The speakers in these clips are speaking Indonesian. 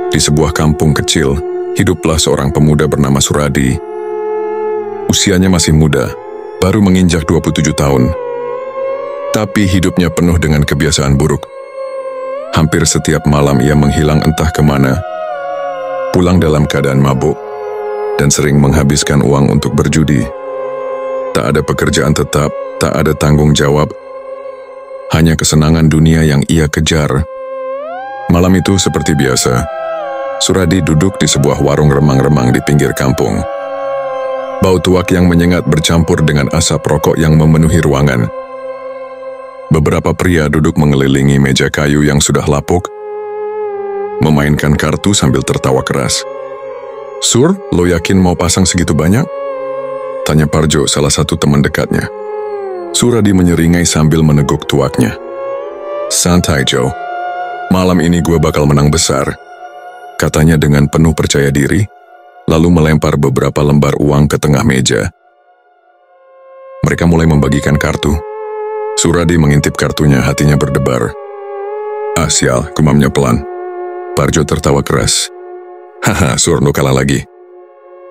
Di sebuah kampung kecil, hiduplah seorang pemuda bernama Suradi. Usianya masih muda, baru menginjak 27 tahun. Tapi hidupnya penuh dengan kebiasaan buruk. Hampir setiap malam ia menghilang entah kemana, pulang dalam keadaan mabuk, dan sering menghabiskan uang untuk berjudi. Tak ada pekerjaan tetap, tak ada tanggung jawab, hanya kesenangan dunia yang ia kejar. Malam itu seperti biasa, Suradi duduk di sebuah warung remang-remang di pinggir kampung. Bau tuak yang menyengat bercampur dengan asap rokok yang memenuhi ruangan. Beberapa pria duduk mengelilingi meja kayu yang sudah lapuk, memainkan kartu sambil tertawa keras. "Sur, lo yakin mau pasang segitu banyak?" tanya Parjo, salah satu teman dekatnya. Suradi menyeringai sambil meneguk tuaknya. "Santai, Joe. Malam ini gue bakal menang besar," katanya dengan penuh percaya diri, lalu melempar beberapa lembar uang ke tengah meja. Mereka mulai membagikan kartu. Suradi mengintip kartunya, hatinya berdebar. "Ah sial," gumamnya pelan. Parjo tertawa keras. "Haha, Sur, lo kalah lagi.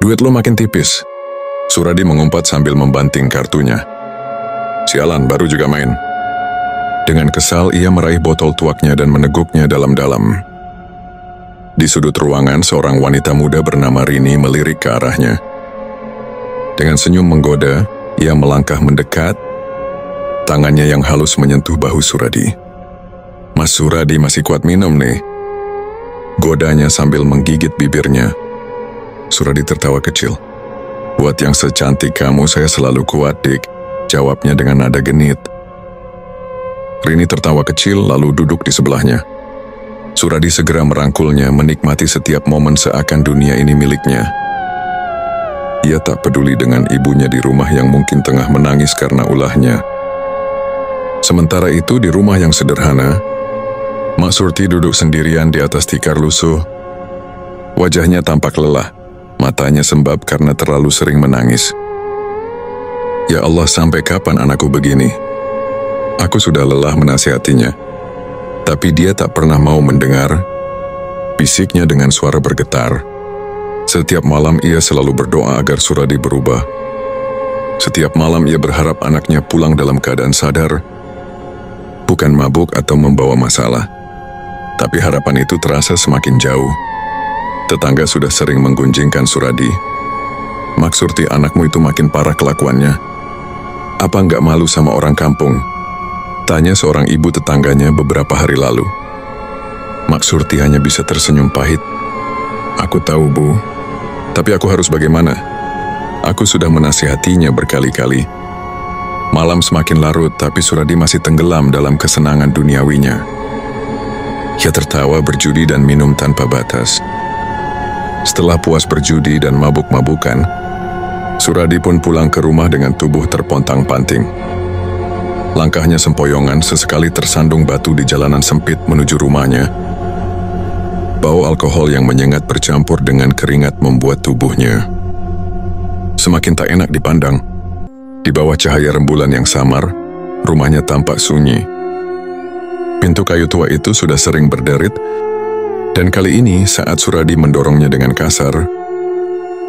Duit lo makin tipis." Suradi mengumpat sambil membanting kartunya. "Sialan, baru juga main." Dengan kesal, ia meraih botol tuaknya dan meneguknya dalam-dalam. Di sudut ruangan, seorang wanita muda bernama Rini melirik ke arahnya. Dengan senyum menggoda, ia melangkah mendekat, tangannya yang halus menyentuh bahu Suradi. "Mas Suradi masih kuat minum nih," godanya sambil menggigit bibirnya. Suradi tertawa kecil. "Buat yang secantik kamu, saya selalu kuat, Dik," jawabnya dengan nada genit. Rini tertawa kecil lalu duduk di sebelahnya. Suradi segera merangkulnya, menikmati setiap momen seakan dunia ini miliknya. Ia tak peduli dengan ibunya di rumah yang mungkin tengah menangis karena ulahnya. Sementara itu di rumah yang sederhana, Mak Surti duduk sendirian di atas tikar lusuh. Wajahnya tampak lelah, matanya sembab karena terlalu sering menangis. "Ya Allah, sampai kapan anakku begini? Aku sudah lelah menasihatinya, tapi dia tak pernah mau mendengar," bisiknya dengan suara bergetar. Setiap malam ia selalu berdoa agar Suradi berubah. Setiap malam ia berharap anaknya pulang dalam keadaan sadar, bukan mabuk atau membawa masalah. Tapi harapan itu terasa semakin jauh. Tetangga sudah sering menggunjingkan Suradi. "Mak Surti, anakmu itu makin parah kelakuannya. Apa nggak malu sama orang kampung?" tanya seorang ibu tetangganya beberapa hari lalu. Mak Surti hanya bisa tersenyum pahit. "Aku tahu, Bu. Tapi aku harus bagaimana? Aku sudah menasihatinya berkali-kali." Malam semakin larut, tapi Suradi masih tenggelam dalam kesenangan duniawinya. Ia tertawa, berjudi dan minum tanpa batas. Setelah puas berjudi dan mabuk-mabukan, Suradi pun pulang ke rumah dengan tubuh terpontang-panting. Langkahnya sempoyongan, sesekali tersandung batu di jalanan sempit menuju rumahnya. Bau alkohol yang menyengat bercampur dengan keringat membuat tubuhnya semakin tak enak dipandang. Di bawah cahaya rembulan yang samar, rumahnya tampak sunyi. Pintu kayu tua itu sudah sering berderit, dan kali ini saat Suradi mendorongnya dengan kasar,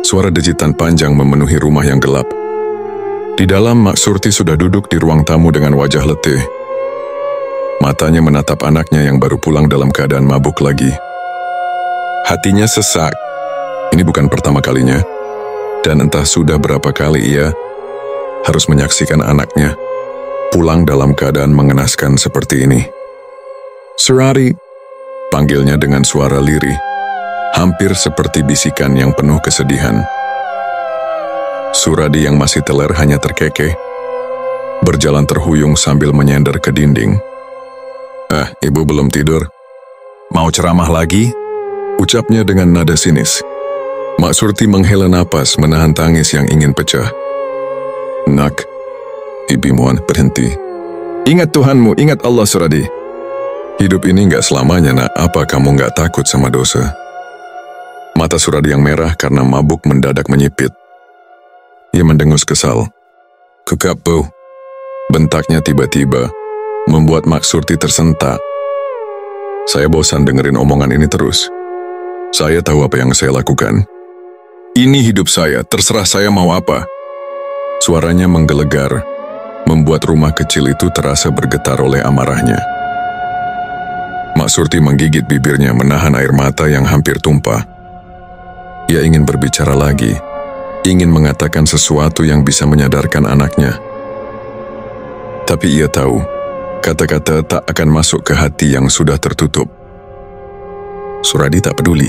suara dejitan panjang memenuhi rumah yang gelap. Di dalam, Mak Surti sudah duduk di ruang tamu dengan wajah letih. Matanya menatap anaknya yang baru pulang dalam keadaan mabuk lagi. Hatinya sesak. Ini bukan pertama kalinya, dan entah sudah berapa kali ia harus menyaksikan anaknya pulang dalam keadaan mengenaskan seperti ini. "Suradi," panggilnya dengan suara lirih, hampir seperti bisikan yang penuh kesedihan. Suradi yang masih teler hanya terkekeh, berjalan terhuyung sambil menyender ke dinding. Ibu belum tidur? Mau ceramah lagi?" ucapnya dengan nada sinis. Mak Surti menghela napas, menahan tangis yang ingin pecah. "Nak, Ibu mohon berhenti. Ingat Tuhanmu, ingat Allah, Suradi. Hidup ini nggak selamanya, nak. Apa kamu nggak takut sama dosa?" Mata Suradi yang merah karena mabuk mendadak menyipit. Ia mendengus kesal. "Kekap, Bu," bentaknya tiba-tiba, membuat Mak Surti tersentak. "Saya bosan dengerin omongan ini terus. Saya tahu apa yang saya lakukan. Ini hidup saya, terserah saya mau apa. Suaranya menggelegar, membuat rumah kecil itu terasa bergetar oleh amarahnya. Mak Surti menggigit bibirnya menahan air mata yang hampir tumpah. Ia ingin berbicara lagi, ingin mengatakan sesuatu yang bisa menyadarkan anaknya. Tapi ia tahu, kata-kata tak akan masuk ke hati yang sudah tertutup. Suradi tak peduli.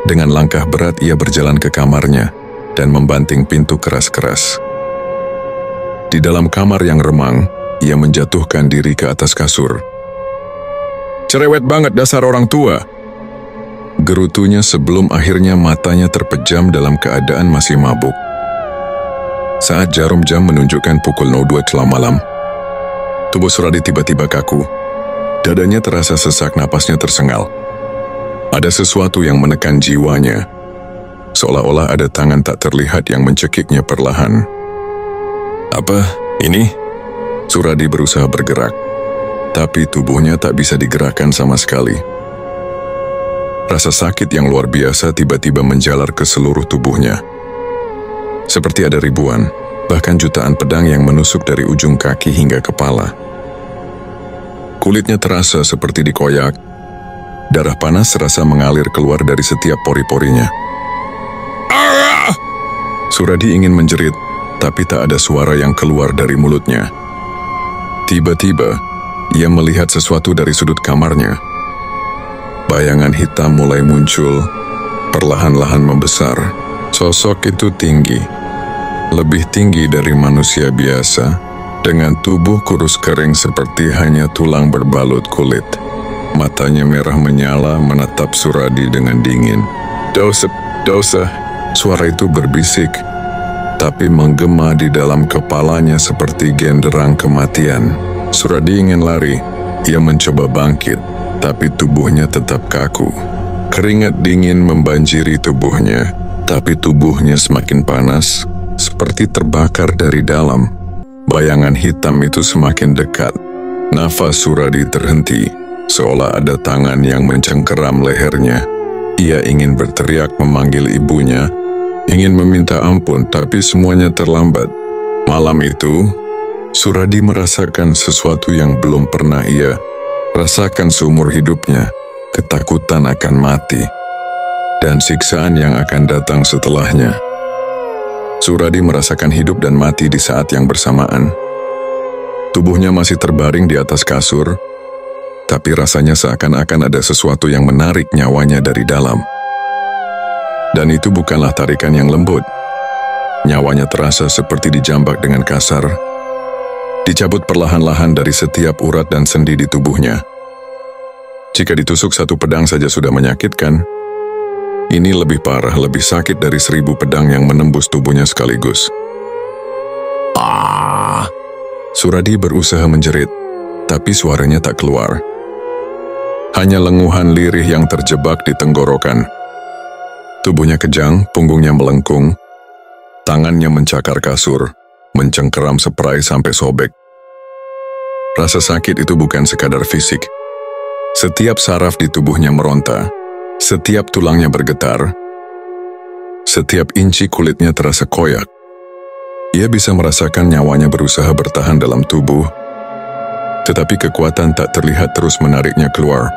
Dengan langkah berat ia berjalan ke kamarnya dan membanting pintu keras-keras. Di dalam kamar yang remang, ia menjatuhkan diri ke atas kasur. "Cerewet banget dasar orang tua!" Gerutunya sebelum akhirnya matanya terpejam dalam keadaan masih mabuk. Saat jarum jam menunjukkan pukul 02 telah malam, tubuh Suradi tiba-tiba kaku. Dadanya terasa sesak, napasnya tersengal. Ada sesuatu yang menekan jiwanya, seolah-olah ada tangan tak terlihat yang mencekiknya perlahan. "Apa ini?" Suradi berusaha bergerak, tapi tubuhnya tak bisa digerakkan sama sekali. Rasa sakit yang luar biasa tiba-tiba menjalar ke seluruh tubuhnya. Seperti ada ribuan, bahkan jutaan pedang yang menusuk dari ujung kaki hingga kepala. Kulitnya terasa seperti dikoyak. Darah panas serasa mengalir keluar dari setiap pori-porinya. "Ah!" Suradi ingin menjerit, tapi tak ada suara yang keluar dari mulutnya. Tiba-tiba, ia melihat sesuatu dari sudut kamarnya. Bayangan hitam mulai muncul, perlahan-lahan membesar. Sosok itu tinggi, lebih tinggi dari manusia biasa, dengan tubuh kurus kering seperti hanya tulang berbalut kulit. Matanya merah menyala menatap Suradi dengan dingin. Dosa. Suara itu berbisik, tapi menggema di dalam kepalanya seperti genderang kematian. Suradi ingin lari. Ia mencoba bangkit, tapi tubuhnya tetap kaku. Keringat dingin membanjiri tubuhnya, tapi tubuhnya semakin panas, seperti terbakar dari dalam. Bayangan hitam itu semakin dekat. Nafas Suradi terhenti, seolah ada tangan yang mencengkeram lehernya. Ia ingin berteriak memanggil ibunya, ingin meminta ampun, tapi semuanya terlambat. Malam itu, Suradi merasakan sesuatu yang belum pernah ia rasakan seumur hidupnya, ketakutan akan mati, dan siksaan yang akan datang setelahnya. Suradi merasakan hidup dan mati di saat yang bersamaan. Tubuhnya masih terbaring di atas kasur, tapi rasanya seakan-akan ada sesuatu yang menarik nyawanya dari dalam. Dan itu bukanlah tarikan yang lembut. Nyawanya terasa seperti dijambak dengan kasar, dicabut perlahan-lahan dari setiap urat dan sendi di tubuhnya. Jika ditusuk satu pedang saja sudah menyakitkan, ini lebih parah, lebih sakit dari 1000 pedang yang menembus tubuhnya sekaligus. "Ah!" Suradi berusaha menjerit, tapi suaranya tak keluar. Hanya lenguhan lirih yang terjebak di tenggorokan. Tubuhnya kejang, punggungnya melengkung, tangannya mencakar kasur, mencengkeram spray sampai sobek. Rasa sakit itu bukan sekadar fisik. Setiap saraf di tubuhnya meronta, setiap tulangnya bergetar, setiap inci kulitnya terasa koyak. Ia bisa merasakan nyawanya berusaha bertahan dalam tubuh, tetapi kekuatan tak terlihat terus menariknya keluar.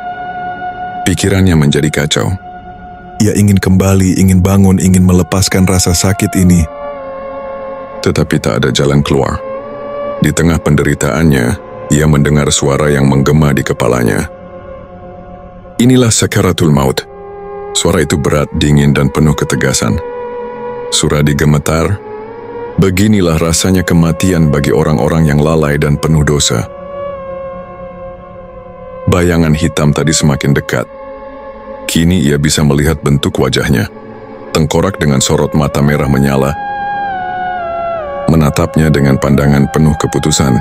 Pikirannya menjadi kacau. Ia ingin kembali, ingin bangun, ingin melepaskan rasa sakit ini. Tetapi tak ada jalan keluar. Di tengah penderitaannya, ia mendengar suara yang menggema di kepalanya. Inilah sakaratul maut. Suara itu berat, dingin, dan penuh ketegasan. Suradi gemetar. Beginilah rasanya kematian bagi orang-orang yang lalai dan penuh dosa. Bayangan hitam tadi semakin dekat. Kini ia bisa melihat bentuk wajahnya. Tengkorak dengan sorot mata merah menyala. Menatapnya dengan pandangan penuh keputusan.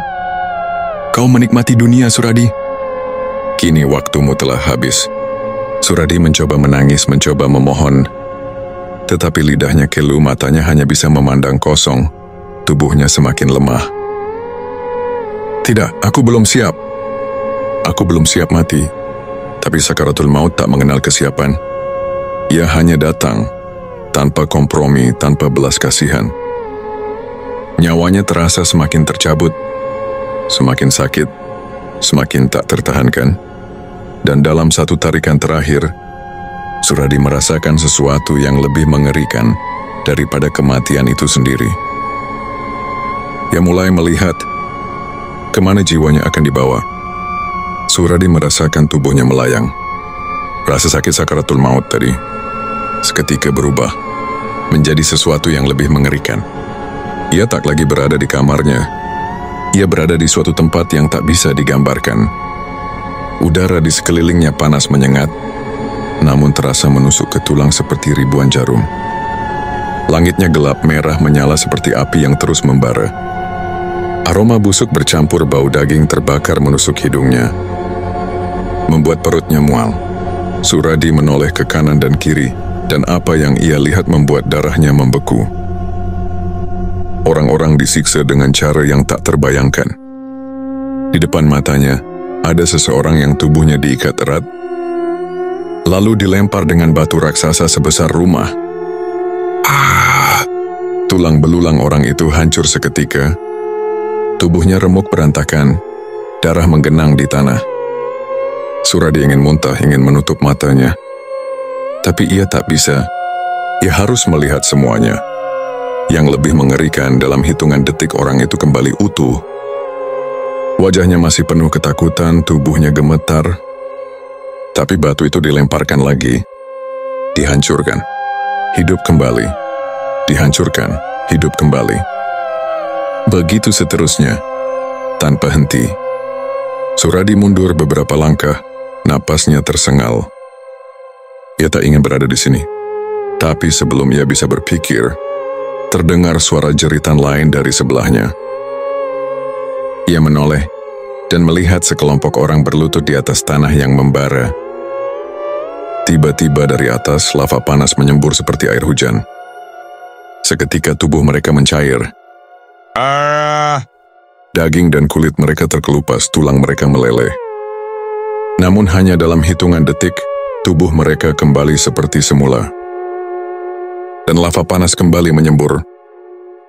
"Kau menikmati dunia, Suradi. Kini waktumu telah habis." Suradi mencoba menangis, mencoba memohon. Tetapi lidahnya kelu, matanya hanya bisa memandang kosong. Tubuhnya semakin lemah. "Tidak, aku belum siap. Aku belum siap mati." Tapi sakaratul maut tak mengenal kesiapan. Ia hanya datang, tanpa kompromi, tanpa belas kasihan. Nyawanya terasa semakin tercabut, semakin sakit, semakin tak tertahankan. Dan dalam satu tarikan terakhir, Suradi merasakan sesuatu yang lebih mengerikan daripada kematian itu sendiri. Ia mulai melihat kemana jiwanya akan dibawa. Suradi merasakan tubuhnya melayang. Rasa sakit sakaratul maut tadi seketika berubah menjadi sesuatu yang lebih mengerikan. Ia tak lagi berada di kamarnya. Ia berada di suatu tempat yang tak bisa digambarkan. Udara di sekelilingnya panas menyengat, namun terasa menusuk ke tulang seperti ribuan jarum. Langitnya gelap merah menyala seperti api yang terus membara. Aroma busuk bercampur bau daging terbakar menusuk hidungnya, membuat perutnya mual. Suradi menoleh ke kanan dan kiri, dan apa yang ia lihat membuat darahnya membeku. Orang-orang disiksa dengan cara yang tak terbayangkan. Di depan matanya, ada seseorang yang tubuhnya diikat erat, lalu dilempar dengan batu raksasa sebesar rumah. Tulang belulang orang itu hancur seketika. Tubuhnya remuk berantakan, darah menggenang di tanah. Suradi ingin muntah, ingin menutup matanya. Tapi ia tak bisa. Ia harus melihat semuanya. Yang lebih mengerikan, dalam hitungan detik orang itu kembali utuh. Wajahnya masih penuh ketakutan, tubuhnya gemetar. Tapi batu itu dilemparkan lagi. Dihancurkan. Hidup kembali. Dihancurkan. Hidup kembali. Begitu seterusnya. Tanpa henti. Suradi mundur beberapa langkah. Napasnya tersengal. Ia tak ingin berada di sini. Tapi sebelum ia bisa berpikir, terdengar suara jeritan lain dari sebelahnya. Ia menoleh dan melihat sekelompok orang berlutut di atas tanah yang membara. Tiba-tiba dari atas, lava panas menyembur seperti air hujan. Seketika tubuh mereka mencair. Daging dan kulit mereka terkelupas, tulang mereka meleleh. Namun hanya dalam hitungan detik, tubuh mereka kembali seperti semula. Dan lava panas kembali menyembur.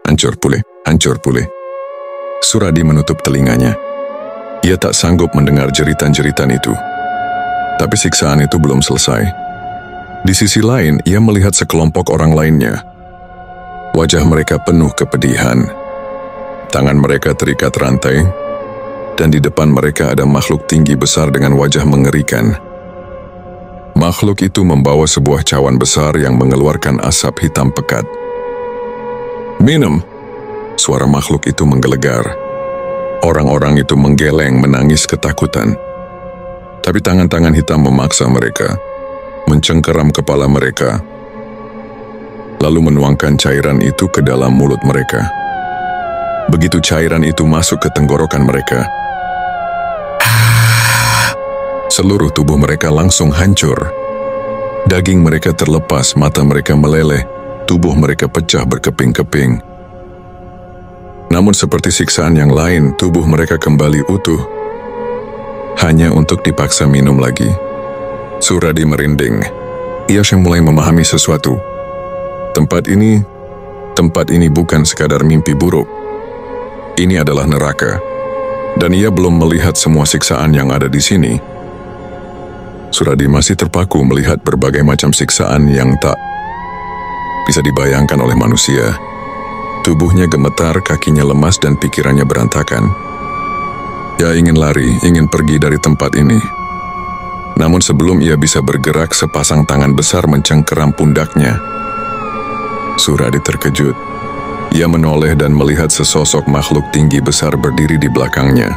Hancur pulih, hancur pulih. Suradi menutup telinganya. Ia tak sanggup mendengar jeritan-jeritan itu. Tapi siksaan itu belum selesai. Di sisi lain, ia melihat sekelompok orang lainnya. Wajah mereka penuh kepedihan. Tangan mereka terikat rantai, dan di depan mereka ada makhluk tinggi besar dengan wajah mengerikan. Makhluk itu membawa sebuah cawan besar yang mengeluarkan asap hitam pekat. "Minum!" Suara makhluk itu menggelegar. Orang-orang itu menggeleng menangis ketakutan. Tapi tangan-tangan hitam memaksa mereka, mencengkeram kepala mereka, lalu menuangkan cairan itu ke dalam mulut mereka. Begitu cairan itu masuk ke tenggorokan mereka, seluruh tubuh mereka langsung hancur. Daging mereka terlepas, mata mereka meleleh, tubuh mereka pecah berkeping-keping. Namun seperti siksaan yang lain, tubuh mereka kembali utuh, hanya untuk dipaksa minum lagi. Suradi merinding. Ia mulai memahami sesuatu. Tempat ini bukan sekadar mimpi buruk. Ini adalah neraka. Dan ia belum melihat semua siksaan yang ada di sini. Suradi masih terpaku melihat berbagai macam siksaan yang tak bisa dibayangkan oleh manusia. Tubuhnya gemetar, kakinya lemas, dan pikirannya berantakan. Ia ingin lari, ingin pergi dari tempat ini. Namun sebelum ia bisa bergerak, sepasang tangan besar mencengkeram pundaknya. Suradi terkejut. Ia menoleh dan melihat sesosok makhluk tinggi besar berdiri di belakangnya.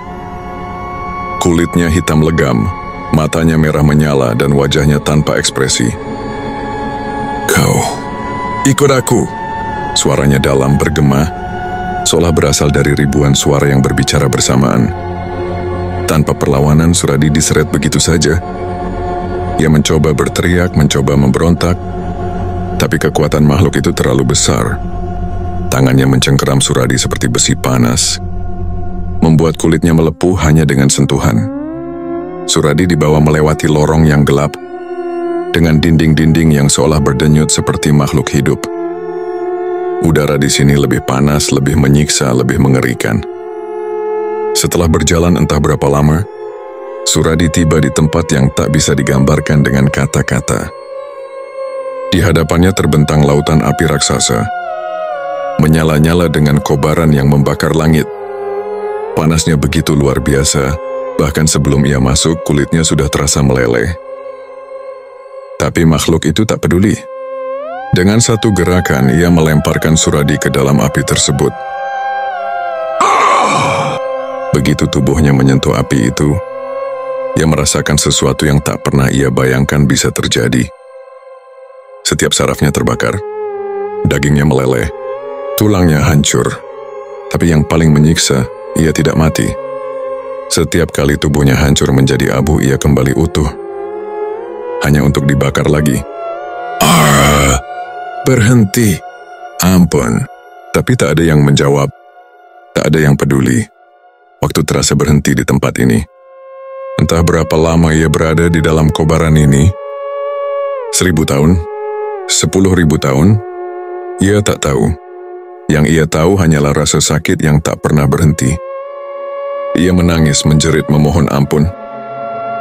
Kulitnya hitam legam, matanya merah menyala, dan wajahnya tanpa ekspresi. "Kau, ikut aku!" Suaranya dalam bergema, seolah berasal dari ribuan suara yang berbicara bersamaan. Tanpa perlawanan, Suradi diseret begitu saja. Ia mencoba berteriak, mencoba memberontak, tapi kekuatan makhluk itu terlalu besar. Tangannya mencengkeram Suradi seperti besi panas, membuat kulitnya melepuh hanya dengan sentuhan. Suradi dibawa melewati lorong yang gelap, dengan dinding-dinding yang seolah berdenyut seperti makhluk hidup. Udara di sini lebih panas, lebih menyiksa, lebih mengerikan. Setelah berjalan entah berapa lama, Suradi tiba di tempat yang tak bisa digambarkan dengan kata-kata. Di hadapannya terbentang lautan api raksasa, menyala-nyala dengan kobaran yang membakar langit. Panasnya begitu luar biasa, bahkan sebelum ia masuk, kulitnya sudah terasa meleleh. Tapi makhluk itu tak peduli. Dengan satu gerakan, ia melemparkan Suradi ke dalam api tersebut. Begitu tubuhnya menyentuh api itu, ia merasakan sesuatu yang tak pernah ia bayangkan bisa terjadi. Setiap sarafnya terbakar, dagingnya meleleh, tulangnya hancur. Tapi yang paling menyiksa, ia tidak mati. Setiap kali tubuhnya hancur menjadi abu, ia kembali utuh. Hanya untuk dibakar lagi. Berhenti. Ampun. Tapi tak ada yang menjawab. Tak ada yang peduli. Waktu terasa berhenti di tempat ini. Entah berapa lama ia berada di dalam kobaran ini. 1000 tahun? 10.000 tahun? Ia tak tahu. Yang ia tahu hanyalah rasa sakit yang tak pernah berhenti. Ia menangis, menjerit, memohon ampun.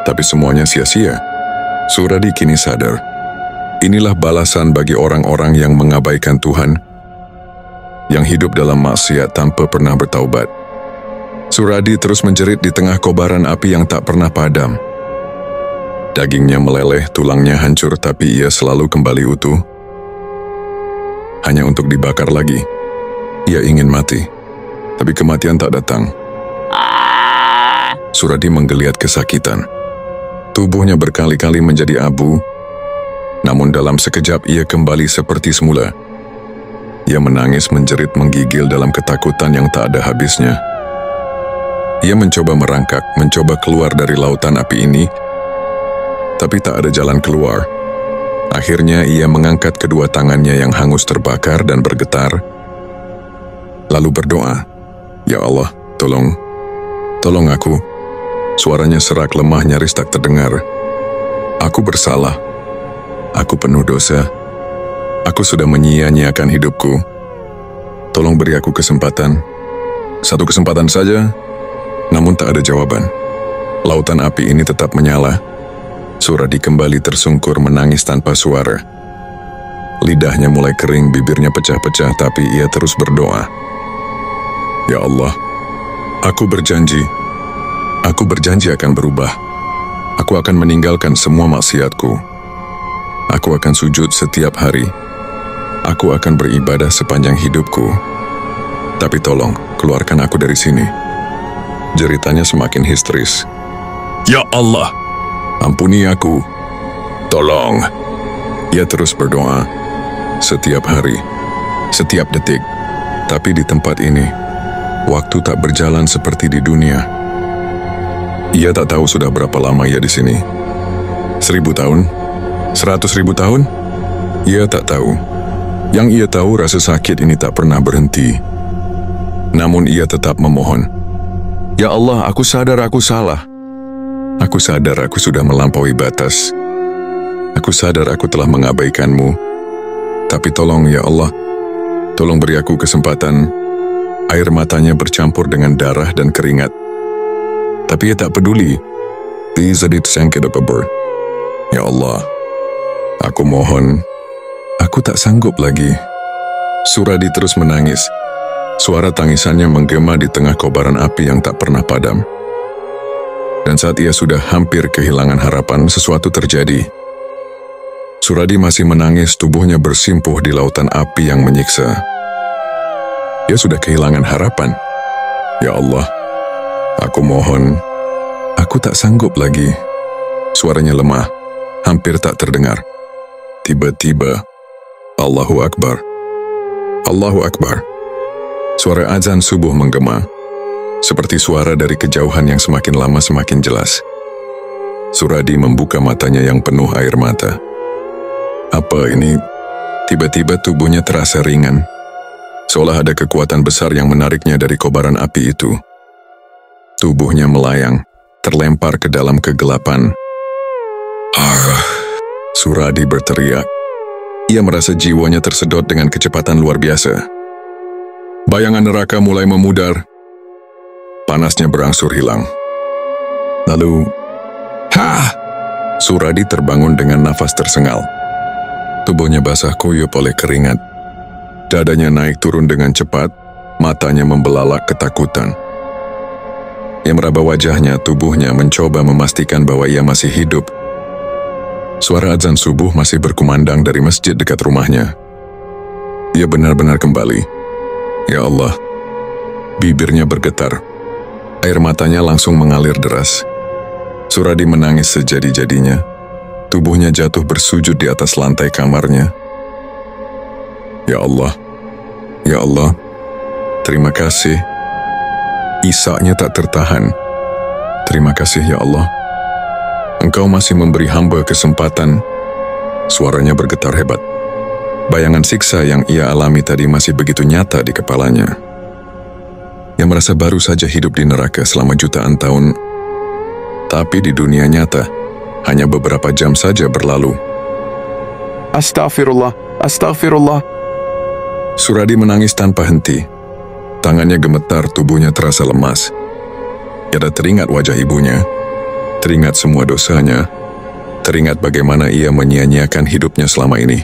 Tapi semuanya sia-sia. Suradi kini sadar. Inilah balasan bagi orang-orang yang mengabaikan Tuhan, yang hidup dalam maksiat tanpa pernah bertaubat. Suradi terus menjerit di tengah kobaran api yang tak pernah padam. Dagingnya meleleh, tulangnya hancur, tapi ia selalu kembali utuh. Hanya untuk dibakar lagi. Ia ingin mati, tapi kematian tak datang. Suradi menggeliat kesakitan. Tubuhnya berkali-kali menjadi abu, namun dalam sekejap ia kembali seperti semula. Ia menangis, menjerit, menggigil dalam ketakutan yang tak ada habisnya. Ia mencoba merangkak, mencoba keluar dari lautan api ini, tapi tak ada jalan keluar. Akhirnya ia mengangkat kedua tangannya yang hangus terbakar dan bergetar, lalu berdoa, "Ya Allah, tolong aku." Suaranya serak, lemah, nyaris tak terdengar. "Aku bersalah. Aku penuh dosa. Aku sudah menyia-nyiakan hidupku. Tolong beri aku kesempatan. Satu kesempatan saja." Namun tak ada jawaban. Lautan api ini tetap menyala. Suradi kembali tersungkur menangis tanpa suara. Lidahnya mulai kering, bibirnya pecah-pecah, tapi ia terus berdoa. "Ya Allah, aku berjanji akan berubah. Aku akan meninggalkan semua maksiatku. Aku akan sujud setiap hari. Aku akan beribadah sepanjang hidupku. Tapi tolong, keluarkan aku dari sini." Jeritanya semakin histeris. "Ya Allah, ampuni aku. Tolong." Ia terus berdoa. Setiap hari, setiap detik. Tapi di tempat ini, waktu tak berjalan seperti di dunia. Ia tak tahu sudah berapa lama ia di sini. 1000 tahun? 100.000 tahun? Ia tak tahu. Yang ia tahu, rasa sakit ini tak pernah berhenti. Namun ia tetap memohon. "Ya Allah, aku sadar aku salah. Aku sadar aku sudah melampaui batas. Aku sadar aku telah mengabaikanmu. Tapi tolong ya Allah, tolong beri aku kesempatan." Air matanya bercampur dengan darah dan keringat. Tapi ia tak peduli. "Ya Allah, aku mohon, aku tak sanggup lagi." Suradi terus menangis. Suara tangisannya menggema di tengah kobaran api yang tak pernah padam. Dan saat ia sudah hampir kehilangan harapan, sesuatu terjadi. Suradi masih menangis, tubuhnya bersimpuh di lautan api yang menyiksa. Ia sudah kehilangan harapan. "Ya Allah, aku mohon, aku tak sanggup lagi." Suaranya lemah, hampir tak terdengar. Tiba-tiba, Allahu Akbar. Allahu Akbar. Suara azan subuh menggema, seperti suara dari kejauhan yang semakin lama semakin jelas. Suradi membuka matanya yang penuh air mata. Apa ini? Tiba-tiba tubuhnya terasa ringan, seolah ada kekuatan besar yang menariknya dari kobaran api itu. Tubuhnya melayang, terlempar ke dalam kegelapan. Suradi berteriak. Ia merasa jiwanya tersedot dengan kecepatan luar biasa. Bayangan neraka mulai memudar. Panasnya berangsur hilang. Lalu, Suradi terbangun dengan nafas tersengal. Tubuhnya basah kuyup oleh keringat. Dadanya naik turun dengan cepat, matanya membelalak ketakutan. Ia meraba wajahnya, tubuhnya mencoba memastikan bahwa ia masih hidup. Suara azan subuh masih berkumandang dari masjid dekat rumahnya. Ia benar-benar kembali. Ya Allah, bibirnya bergetar. Air matanya langsung mengalir deras. Suradi menangis sejadi-jadinya. Tubuhnya jatuh bersujud di atas lantai kamarnya. Ya Allah, terima kasih. Isaknya tak tertahan. Terima kasih ya Allah. Engkau masih memberi hamba kesempatan. Suaranya bergetar hebat. Bayangan siksa yang ia alami tadi masih begitu nyata di kepalanya. Ia merasa baru saja hidup di neraka selama jutaan tahun. Tapi di dunia nyata, hanya beberapa jam saja berlalu. Astaghfirullah, astagfirullah. Suradi menangis tanpa henti. Tangannya gemetar, tubuhnya terasa lemas. Ia teringat wajah ibunya. Teringat semua dosanya, teringat bagaimana ia menyia-nyiakan hidupnya selama ini.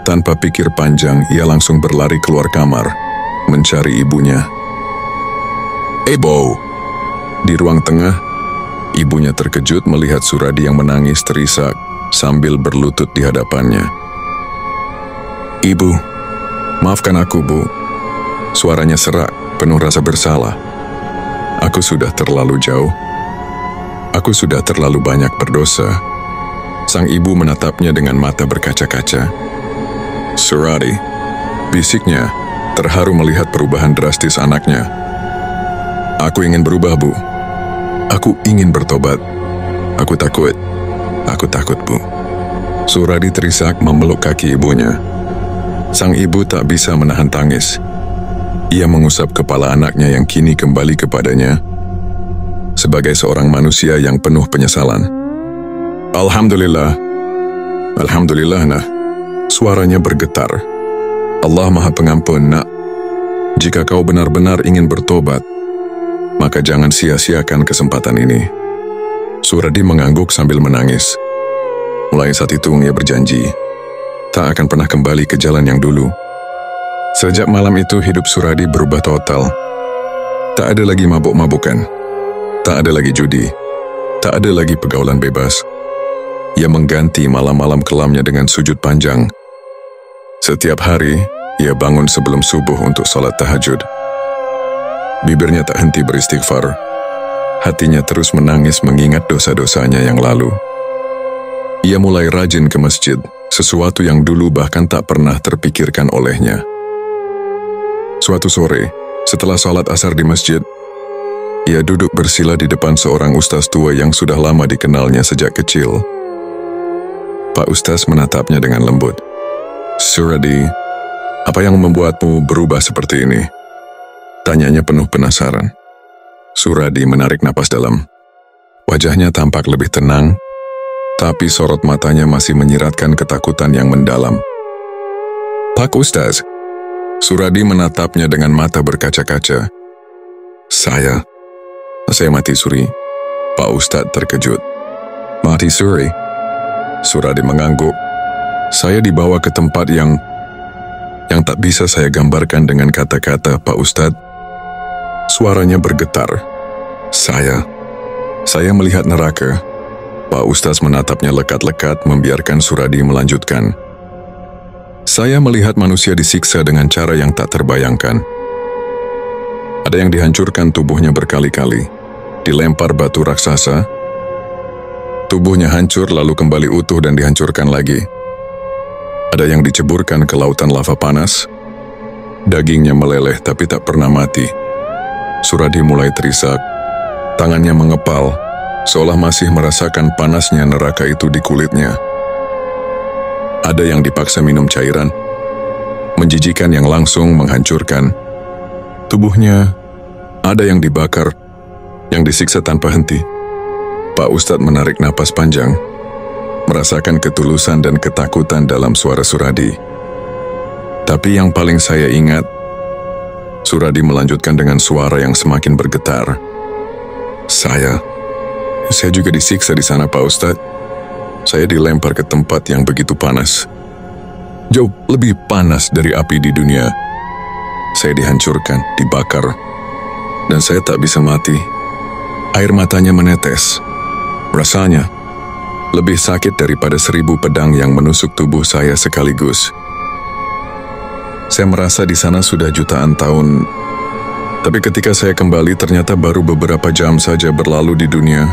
Tanpa pikir panjang, ia langsung berlari keluar kamar, mencari ibunya. Ebo! Di ruang tengah, ibunya terkejut melihat Suradi yang menangis terisak sambil berlutut di hadapannya. Ibu, maafkan aku, Bu. Suaranya serak, penuh rasa bersalah. Aku sudah terlalu jauh. Aku sudah terlalu banyak berdosa. Sang ibu menatapnya dengan mata berkaca-kaca. Suradi, bisiknya, terharu melihat perubahan drastis anaknya. Aku ingin berubah, Bu. Aku ingin bertobat. Aku takut, Bu. Suradi terisak memeluk kaki ibunya. Sang ibu tak bisa menahan tangis. Ia mengusap kepala anaknya yang kini kembali kepadanya. Sebagai seorang manusia yang penuh penyesalan. Alhamdulillah, nah. Suaranya bergetar. Allah Maha Pengampun, nak. Jika kau benar-benar ingin bertobat, maka jangan sia-siakan kesempatan ini. Suradi mengangguk sambil menangis. Mulai saat itu ia berjanji, tak akan pernah kembali ke jalan yang dulu. Sejak malam itu hidup Suradi berubah total. Tak ada lagi mabuk-mabukan. Tak ada lagi judi, tak ada lagi pergaulan bebas. Ia mengganti malam-malam kelamnya dengan sujud panjang. Setiap hari, ia bangun sebelum subuh untuk salat tahajud. Bibirnya tak henti beristighfar. Hatinya terus menangis mengingat dosa-dosanya yang lalu. Ia mulai rajin ke masjid, sesuatu yang dulu bahkan tak pernah terpikirkan olehnya. Suatu sore, setelah salat asar di masjid, ia duduk bersila di depan seorang ustaz tua yang sudah lama dikenalnya sejak kecil. Pak Ustaz menatapnya dengan lembut. Suradi, apa yang membuatmu berubah seperti ini? Tanyanya penuh penasaran. Suradi menarik napas dalam. Wajahnya tampak lebih tenang, tapi sorot matanya masih menyiratkan ketakutan yang mendalam. Pak Ustaz, Suradi menatapnya dengan mata berkaca-kaca. Saya mati suri. Pak Ustadz terkejut. Mati suri? Suradi mengangguk. Saya dibawa ke tempat yang tak bisa saya gambarkan dengan kata-kata, Pak Ustadz. Suaranya bergetar. Saya melihat neraka. Pak Ustadz menatapnya lekat-lekat membiarkan Suradi melanjutkan. Saya melihat manusia disiksa dengan cara yang tak terbayangkan. Ada yang dihancurkan tubuhnya berkali-kali. Dilempar batu raksasa, tubuhnya hancur lalu kembali utuh dan dihancurkan lagi. Ada yang diceburkan ke lautan lava panas, dagingnya meleleh tapi tak pernah mati. Suradi mulai terisak, tangannya mengepal, seolah masih merasakan panasnya neraka itu di kulitnya. Ada yang dipaksa minum cairan, menjijikan yang langsung menghancurkan. Tubuhnya, ada yang dibakar, yang disiksa tanpa henti. Pak Ustadz menarik napas panjang, merasakan ketulusan dan ketakutan dalam suara Suradi. Tapi yang paling saya ingat, Suradi melanjutkan dengan suara yang semakin bergetar. Saya juga disiksa di sana, Pak Ustadz. Saya dilempar ke tempat yang begitu panas. Jauh lebih panas dari api di dunia. Saya dihancurkan, dibakar, dan saya tak bisa mati. Air matanya menetes. Rasanya lebih sakit daripada 1000 pedang yang menusuk tubuh saya sekaligus. Saya merasa di sana sudah jutaan tahun, tapi ketika saya kembali ternyata baru beberapa jam saja berlalu di dunia.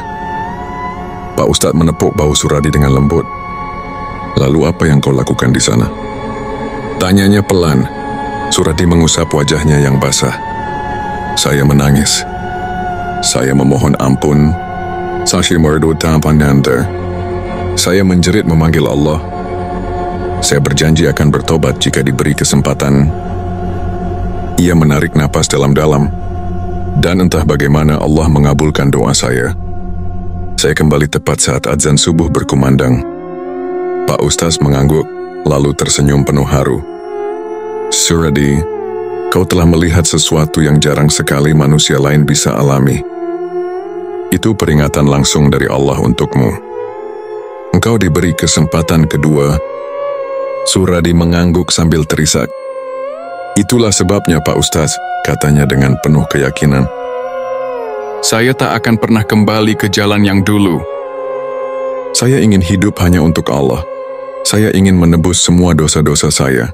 Pak Ustadz menepuk bahu Suradi dengan lembut. Lalu apa yang kau lakukan di sana? Tanyanya pelan. Suradi mengusap wajahnya yang basah. Saya menangis. Saya memohon ampun. Sashimardo Tampananda. Saya menjerit memanggil Allah. Saya berjanji akan bertobat jika diberi kesempatan. Ia menarik napas dalam-dalam. Dan entah bagaimana Allah mengabulkan doa saya. Saya kembali tepat saat azan subuh berkumandang. Pak Ustaz mengangguk, lalu tersenyum penuh haru. Suradi, kau telah melihat sesuatu yang jarang sekali manusia lain bisa alami. Itu peringatan langsung dari Allah untukmu. Engkau diberi kesempatan kedua. Suradi mengangguk sambil terisak. Itulah sebabnya Pak Ustaz, katanya dengan penuh keyakinan. Saya tak akan pernah kembali ke jalan yang dulu. Saya ingin hidup hanya untuk Allah. Saya ingin menebus semua dosa-dosa saya.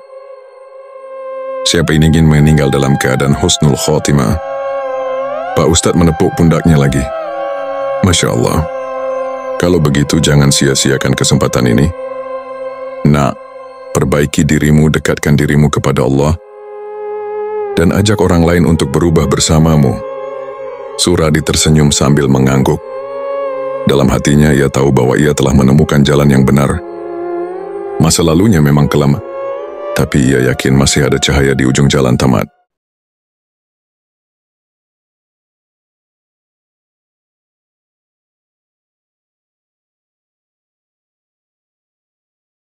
Siapa yang ingin meninggal dalam keadaan husnul khotimah? Pak Ustadz menepuk pundaknya lagi. Masya Allah. Kalau begitu jangan sia-siakan kesempatan ini. Nak, perbaiki dirimu, dekatkan dirimu kepada Allah, dan ajak orang lain untuk berubah bersamamu. Suradi tersenyum sambil mengangguk. Dalam hatinya ia tahu bahwa ia telah menemukan jalan yang benar. Masa lalunya memang kelam, tapi ia yakin masih ada cahaya di ujung jalan tamat.